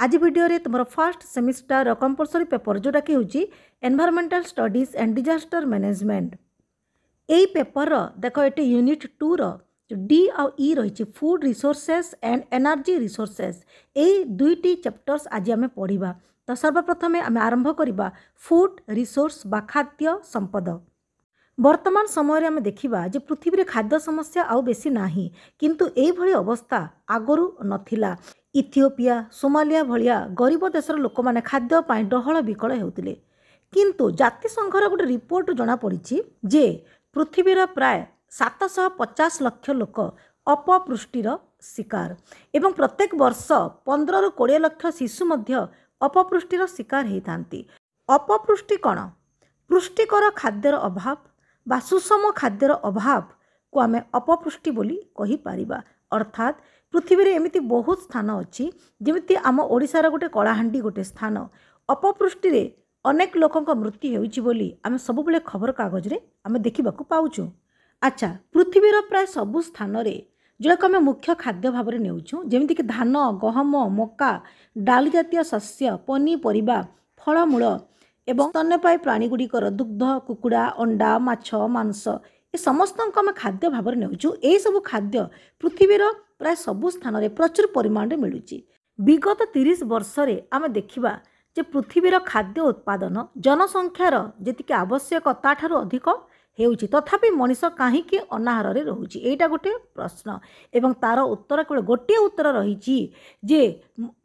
आज वीडियो रे तुम फर्स्ट सेमिस्टर कंपलसरी पेपर जोटा कि हूँ environmental studies and disaster management यही पेपर देख ये यूनिट 2 रो डी आउ ई रही food resources and energy resources यही दुईटी चैप्टर्स आज आम पढ़ा। तो सर्वप्रथम आम आरंभ करवा फूड रिसोर्स बा खाद्य संपद। वर्तमान समय आम देखा जे पृथ्वी रे खाद्य समस्या आउ बेसी नाही, किंतु एई भली अवस्था आगरू नथिला। इथियोपिया सोमालिया भलिया गरीब देशर लोक माने खाद्य पाई डहल विकल हेउतिले, किंतु जातिसंघर गोटे रिपोर्ट जना पड़ी जे पृथ्वीर प्राय 750 लाख लोक अपपुष्टिर शिकार एवं प्रत्येक वर्ष 15 ରୁ 20 लाख शिशु मध्य अपपुष्टिर शिकार होती। अपपुष्टि कौन? पुष्टिकर खाद्यर अभाव बा सुषम खाद्यर अभाव को आम अपपुष्टि बोली कहि पारिबा। अर्थात पृथ्वी रे एमिति बहुत स्थान अच्छी जमिति आम ओडिशार गोटे कलाहांडी गोटे स्थान अपपुष्टि रे अनेक लोकंक मृत्यु होउछि बोली आम सबुबले खबर कागज रे आम देखिबाकू पाउछु। अच्छा, पृथ्वीर प्राय सबु स्थान रे जोक आम मुख्य खाद्य भाव में नेउछु जेमिति कि धान गहम मका डाली जातीय शस्य पनीपरिबा फलमूल एवं स्तन्यपायी प्राणीगुड़िकर दुग्ध कुकुड़ा अंडा माछ मांस ये समस्त आम खाद्य भाव में नेउछु। यही सब खाद्य पृथ्वीर प्राय सबु स्थान में प्रचुर परिमाण में मिलुछि। विगत 30 वर्ष रे आम देखिबा जे पृथ्वीर खाद्य उत्पादन जनसंख्यार जेतिके आवश्यक ताठारु अधिक हेउछि, तथापि मनीष काहींकि अनाहार रे रहुछि एटा गोटे प्रश्न एवं तार उत्तर केवल गोटे उत्तर रहिछि जे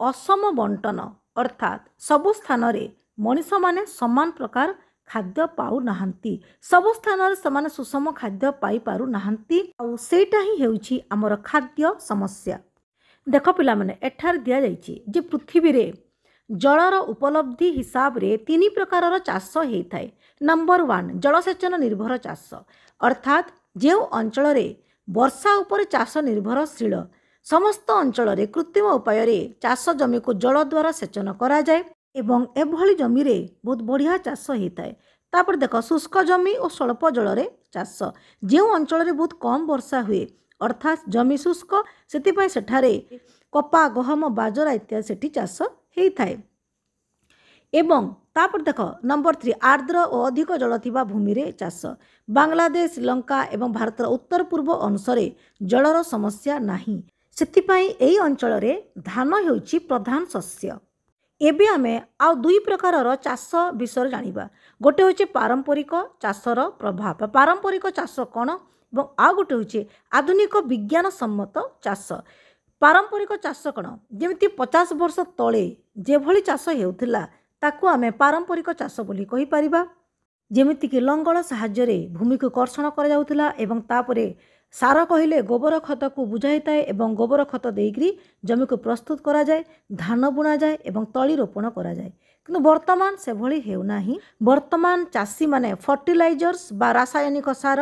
असम बंटन। अर्थात सबु स्थान रे मनीष माने समान प्रकार खाद्य पाउ नाहंती, सबु स्थान रे समान सुषम खाद्य पाई पारु नाहंती और सेटा ही हेउछि हमर खाद्य समस्या। देख पिला माने एठार दिया जाइछि जे पृथ्वी रे जलर उपलब्धि हिसाब रे 3 प्रकार चाष होता है। नंबर 1 जलसेचन निर्भर चाष, अर्थात जो अंचल रे वर्षा उपर चाष निर्भरशील समस्त अंचल रे कृत्रिम उपाय रे चाष जमी को जल द्वारा सेचन करा जाए एवं एभली जमी रे बहुत बढ़िया चाष होता है। तापर देख शुष्क जमी और स्वल्प जल रे चाष, जो अंचल रे बहुत कम वर्षा हुए अर्थात जमी शुष्क सेतिपय सेठारे कपा गहम बाजरा इत्यादि सेठी चाष होता है। एवं तापर देख नंबर 3 आर्द्र और अधिक जल थिबा भूमि रे चाष। बांग्लादेश श्रीलंका एवं भारतर उत्तर पूर्व अंशरे जलर समस्या नाही, सेतिपय एई अंचल रे धान हेउछि प्रधान शस्य। एबे आमे आ दुई प्रकार चाष विषय जानिबा। गोटे होचे पारंपरिक चाषर प्रभाव, पारंपरिक चाष कौन एवं आ गोटे होचे आधुनिक विज्ञान सम्मत चाष। पारंपरिक चाष कौन? जेमिति 50 वर्ष तले जेभली चाष हेउथिला ताकू आमे पारंपरिक चाष बोली कहि परिबा। जेमिति कि लंगल साहाय्य रे भूमि को कर्षण करा जाउथिला एवं तापरे सार कहिले गोबर खत को बुझाई थाए एवं गोबर खत देइकरी जमी को प्रस्तुत करा जाए, धान बुना जाए एवं तली रोपण करा जाए। किंतु वर्तमान से भली हेउ नाही। वर्तमान चाषी माने फर्टिलाइजर्स बा रासायनिक सार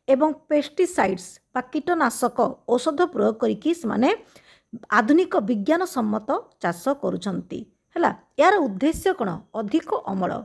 एवं पेस्टिसाइड्स बा कीटनाशक औषध प्रयोग करिकि माने आधुनिक विज्ञान सम्मत चाष करुछंती। हला यार उद्देश्य कौन? अधिक अमल।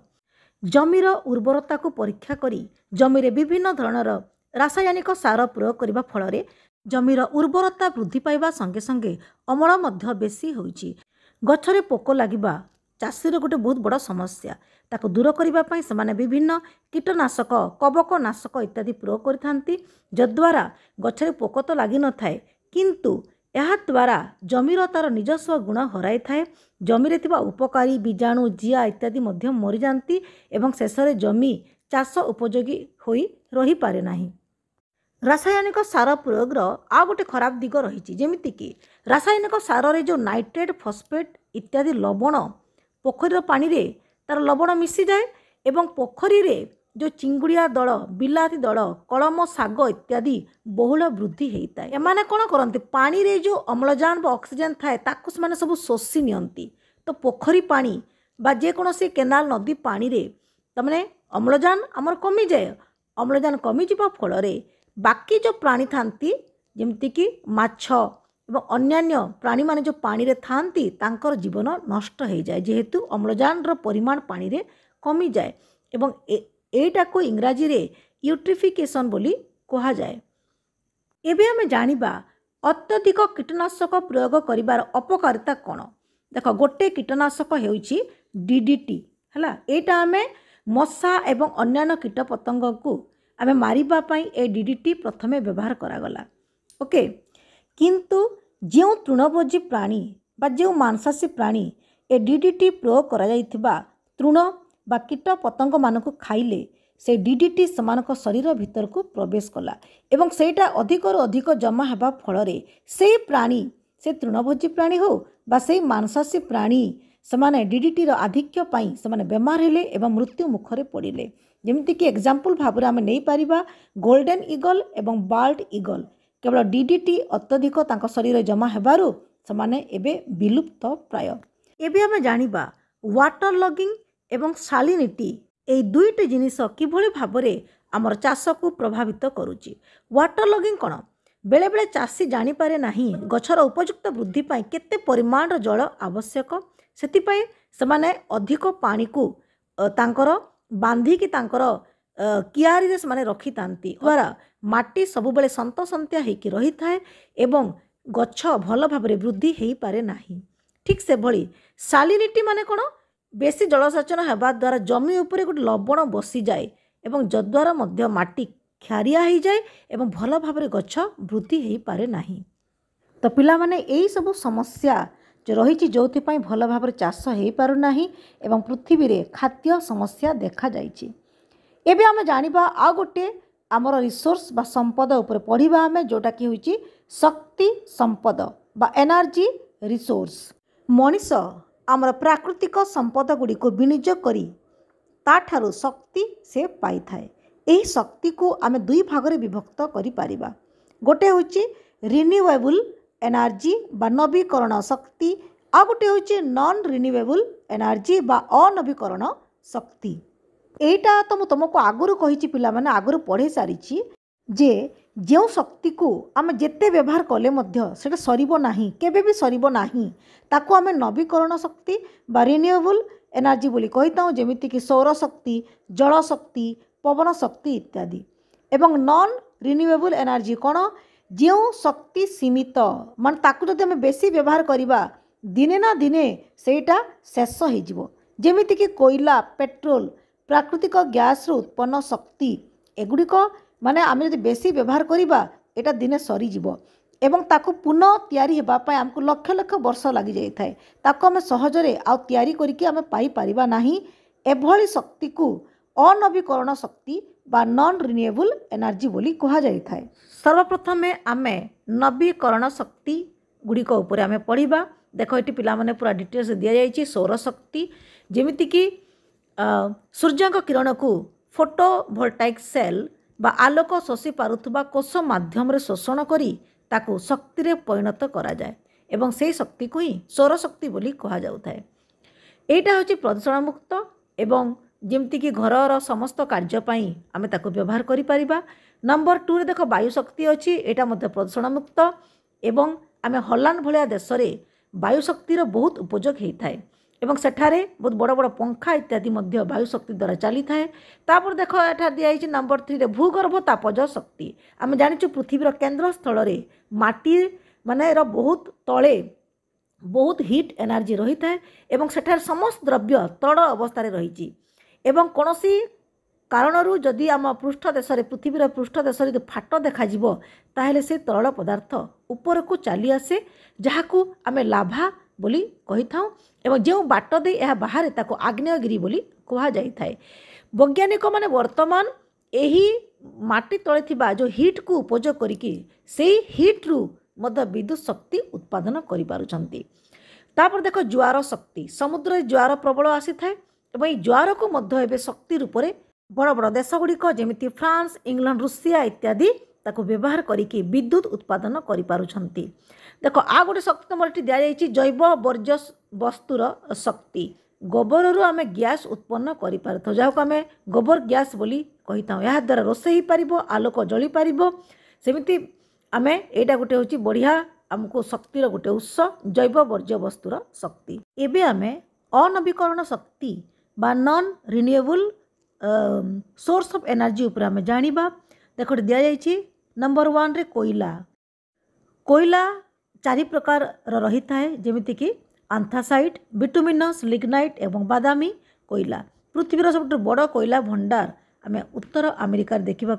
जमीर उर्वरता को परीक्षा करी जमीरे विभिन्न धरणर रासायनिक सार प्रयोग करने फल जमीर उर्वरता वृद्धि पाइबा संगे संगे अमल मध्य बेसी होइछि। गछरे पोक लागिबा चाषीर गोटे बहुत बड़ समस्या, ताको दूर करने से विभिन्न कीटनाशक कवकनाशक इत्यादि प्रयोग करथांती, जद्वारा गछरे पोक तो लगी न थाए किंतु यह द्वारा जमीर तार निजस्व गुण हराई थाए। जमीरे थिबा उपकारी बीजाणु जिया इत्यादि मध्य मरी जाती एवं शेष रे जमी चाष उपयोगी होई रही पारे नाही। रासायनिक सार प्रयोग आ गोटे खराब दिग रही, जेमिति कि रासायनिक सार रे जो नाइट्रेट फॉस्फेट इत्यादि लवण पोखरीर पानी रे तार लवण मिसी जाए एवं पोखरी रे जो चिंगुड़िया दल बिलाती दल कलम शाग इत्यादि बहुल वृद्धि होता है। एमाने कौन करते? पानी रे जो अम्लजान व ऑक्सीजन थाए ताकू से सब शोषि नियंती। तो पोखरी पानी बा जेकोसी केनाल नदी पानी रे तमने अम्लजान आमर कमी जाए। अम्लजान कमी जावा फल बाकी जो प्राणी थांती जेमती कि माछ एवं अन्यान्य प्राणी माने जो पानी रे थांती तांकर जीवन नष्ट हो जाए, जेहेतु अम्लजान रो परिमाण पानी रे कमी जाए एवं एटा को इंग्राजी रे यूट्रिफिकेशन बोली कहा जाए। एबे हमें जानिबा अत्यधिक कीटनाशक प्रयोग करिवार अपकारिता कौन? देख गोटे कीटनाशक होउछि डीडीटी हैला एटा आमे मशा एवं अन्यान्य कीट पतंग को आमे मारिबा पई ए डीडीटी प्रथमे व्यवहार करागला ओके किंतु जो तृणभोजी प्राणी बा जो मांसाशी प्राणी ए डीडीटी प्रयोग करा जाइथिबा तृण बा कीट पतंग मानक खाइले से डीडीटी सेमानक शरीर भीतर को प्रवेश कला एवं सेटा अधिक अधिक जमा हेबा फଳରେ से प्राणी से तृणभोजी प्राणी हो बा से मांसाशी प्राणी सेमाने डीडीटी रो आधिक्य पाई सेमाने बेमार हेले एवं मृत्यु मुखरे पड़िले जेमति कि एग्जांपल भाबरे आमे नै परिबा गोल्डन ईगल एवं बाल्ट ईगल केवल डीडीटी अत्यधिक तांको शरीर जमा हेबारु सेमाने एबे विलुप्त प्राय एबे आमे जानिबा वाटर लॉगिंग एवं सालिनिटी ए दुईटी जिनिस किभଳି भाबरे आमर चाष को प्रभावित करूची वाटर लॉगिंग कोन बेले बेले चाषी जानी पारे नाही गछर उपयुक्त वृद्धि पाई केते परिमाण जल आवश्यक सेति पाई समाने अधिक पानी को तांकर बांधी की तांकर कियारी रे समाने रखी तांती द्वारा माटी सब बेले संतसंत्या हेकी रही थाए एवं गछ भल भाबरे वृद्धि हेई पारे नाही ठीक से भली सालिनिटी माने कोन बेसी जलसेचन हेबा द्वारा जमी उपरे गोटे लवण बसी जाए एवं जद्वारा मध्य माटी क्षारिया हो जाए एवं भल भाबरे गछ वृद्धि हेई पारे नाही तो पिला माने एई सब समस्या जो रही जो भल भाव चाष हो पार नाही एवं पृथ्वी रे खाद्य समस्या देखा जाइछि एबे आमे जानिबा आ गोटे आमर रिसोर्स बा संपद ऊपर पढ़िबा आमे जोटा कि होइछि शक्ति संपद बा एनर्जी रिसोर्स मनीष आमर प्राकृतिक संपद गुडी को विनियोग करी ताठारु शक्ति से पाई थाए एही शक्ति को आमे दुई भाग रे विभक्त करि पारिबा गोटे होइछि रिन्यूएबल एनर्जी बा नवीकरण शक्ति आ गोटे होइछि नॉन रिन्यूएबल एनर्जी बा अनवीकरण शक्ति एटा तो मु तुमको आगुरु कहिछि पिला माने आगुरु पढ़े सारिछि जे जो शक्ति को आमे जेते व्यवहार कले मध्य सेटा सरिबो नाही केबे भी सरिबो नाही ताको आमे नवीकरण शक्ति बा रिन्यूएबल एनर्जी बोली कहिताउ जेमिति कि सौर शक्ति जल शक्ति पवन शक्ति इत्यादि एवं नॉन रिन्यूएबल एनर्जी कोन जो शक्ति सीमित मान ताकू जदि आमे बेसी व्यवहार करिबा दिने ना दिने सेटा शेष हो जिवो जेमिति कि कोयला पेट्रोल प्राकृतिक गैस रो उत्पन्न शक्ति एगुड़िक माने आमे जदि बेसी व्यवहार करिबा एटा दिने सरी जिवो एवं ताकू पुनः तैयारी हेबा पय हमकु लक्ष लक्ष वर्ष लागि जाय थाए ताकू आमे सहजरे आ तैयारी करिकि आमे पाई परिबा नाही एभली शक्ति को अनवीकरण शक्ति बा नॉन रिन्यूएबल एनर्जी बोली कहा जाय थाए सर्वप्रथम आमे नवीकरण शक्ति गुड़िक उपर आमे पढ़िबा देख ये पिला माने पूरा डिटेल्स दिया जायछि सौर शक्ति जेमिति कि सूर्य किरण को फोटोवोल्टाइक सेल बा आलोक शोषि पारुथबा कोष माध्यम रे शोषण करी ताकू शक्ति रे परिणत करा जाए एवं से शक्ति को ही सौर शक्ति बोली कहा जाउथाए एटा होछि प्रदूषण मुक्त एवं जेमती कि घरर समस्त कार्य पाई आमे ताकू व्यवहार करि परिबा नंबर 2 रे देखो वायु शक्ति अछि एटा मध्ये प्रदूषण मुक्त एवं आमे हॉलैंड भलिया देश रे वायु शक्तिर बहुत उपयोग हेइ थाए एवं सेठारे बहुत बड़ बड़ पंखा इत्यादि मध्ये वायु शक्ति द्वारा चली थाए तापर देखो एठा दिया हिच नंबर 3 रे भूगर्भ तापज शक्ति आमे जानिछु पृथ्वीर केंद्र स्थल रे माटी माने रो बहुत तळे बहुत हीट एनर्जी रही थाए एवं सेठार समस्त द्रव्य तळ अवस्था रे रहिछि एवं कोनोसी कारणरू जदि आम पृष्ठ देश पृथ्वीर पृष्ठ देश फाट देखा ताहेले से तरल पदार्थ ऊपर को चली आसे जहाकू आमे लाभा बोली कही थाउ एवं जो बाट दे यह बाहर ताको आग्नेयगिरी बोली कहा जाई थाए वैज्ञानिक माने वर्तमान एही माटी तळे थिबा जो हीट को उपयोग करिकि सेही हीट रु मध्य विद्युत शक्ति उत्पादन करि पारुछंती तापर देखो ज्वार शक्ति समुद्र ज्वार प्रबल आसी थाए एवं ये ज्वार को मध्य एबे शक्ति रूपरे बड़ बड़ देश गुड़िक जमी फ्रांस इंग्लैंड रूसिया इत्यादि ताको व्यवहार करिकि विद्युत उत्पादन करि पारुछंती देखो आ गोटे शक्ति तुम दि जाइए जैव वर्ज्य वस्तुर शक्ति गोबर आमे गैस उत्पन्न करि पारथो जहाको आमे गोबर गैस बोली कही था या द्वारा रोषे हो पार आलोक जली पार सेमती आमे एटा गोटे होची बढ़िया आमको शक्तिर गोटे उत्स जैव वर्ज्य वस्तुर शक्ति एबे आमे अनवीकरण शक्ति बा non renewable source of energy ऊपर आमे जानिबा देखो दिया जाइए नंबर 1 रे कोयला कोयला चारि प्रकार रही थाए जेमिति कि आंथासाइट, बिटुमिनस, लिग्नाइट एवं बादामी कोयला। पृथ्वीर सब बड़ कोयला भंडार आम उत्तर अमेरिकार देखा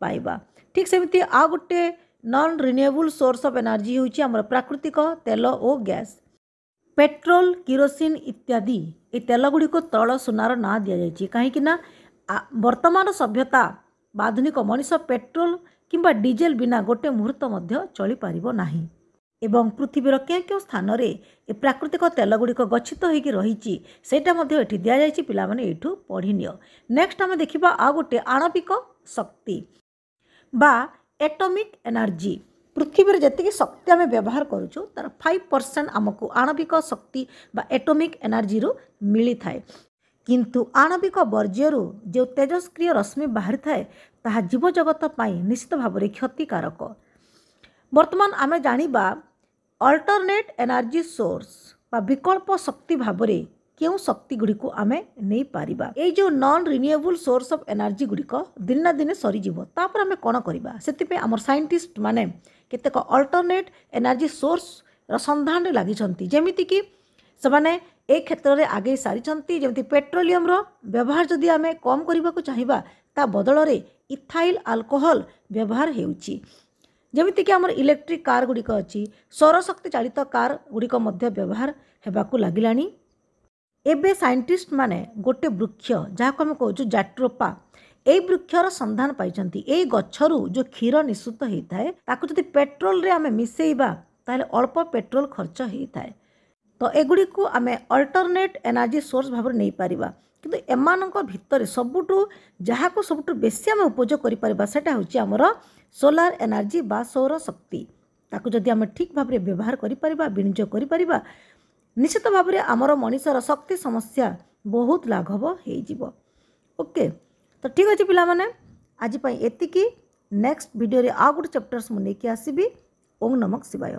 पाइबा। ठीक सेमती आ गोटे non renewable source of energy होची हमर प्राकृतिक तेल और गैस। पेट्रोल, किरोसिन इत्यादि ये तेल गुड़िक तैल सुनार ना दि जाइए कहीं वर्तमान सभ्यता आधुनिक मनीष पेट्रोल किंबा डीजेल बिना गोटे मुहूर्त मध्य चली पारिबो नाही। एवं पृथ्वीर क्या स्थान रे ए प्राकृतिक तेल गुड़िक गच्छित होइकी रहिछि सेटा मध्य एठी दिया जाइछि। पिला माने एठू पढ़ी नियो। नेक्स्ट आम देखिबा आ गोटे आणविक शक्ति बा एटॉमिक एनर्जी। पृथ्वी जी शक्ति आम व्यवहार करुचु तार 5% आमको आणविक शक्ति बा एटॉमिक एनर्जी रू मिली थाए। किंतु आणविक वर्ज्यरू जो तेजस्क्रिय रश्मि बाहरी थाए ताहा जीव जगत पाई निश्चित भाव में क्षतिकारक। वर्तमान आम जानिबा अल्टरनेट एनर्जी सोर्स बा विकल्प शक्ति भाव में क्यों शक्ति गुड़ी को आम नहीं पारिबा। ये जो non renewable source of energy गुड़िक दिन ना दिन सरीजिव तापर आम कौन करवा से आम साइंटिस्ट माने केतेक अल्टरनेट एनर्जी सोर्स सन्धान लगी जमीती कि से ए क्षेत्र में आगे सारी जमी पेट्रोलियम व्यवहार जदि आम कम करने को चाहिए ता बदल में इथाइल अल्कोहल व्यवहार होउची। जमीती कि आमर इलेक्ट्रिक कार गुड़िक अच्छी सौरशक्ति चालित कार गुड़िक व्यवहार होगाकू लगिलानी। एबे साइंटिस्ट माने गोटे वृक्ष जहाँ आम कहूँ जाट्रोपा ए वृक्षर सन्धान पाई। ए गच्छरू जो क्षीर निःसृत होता है ताकू जदि पेट्रोल रे आमे मिसेइबा ताहले अल्प पेट्रोल खर्च होता है। तो एगुड़ी को आम अल्टरनेट एनर्जी सोर्स भाव नहीं पारिबा। किंतु एमानक भितर सबुठु जहाँ को सबुठु बेसी आम उपयोग करिपारिबा सेटा होची हमर सोलार एनर्जी बा सौर शक्ति। ताकू जदि आम ठीक भाव में व्यवहार करिपारिबा विनियोग करिपारिबा निश्चित भाव में आमर मनीषर शक्ति समस्या बहुत लाघव हो। ओके तो ठीक अच्छे पिला माने आज एतिकी। नेक्स्ट वीडियो रे आ गोटे चैप्टर्स मुझे आसबि। ओम नमः शिवाय।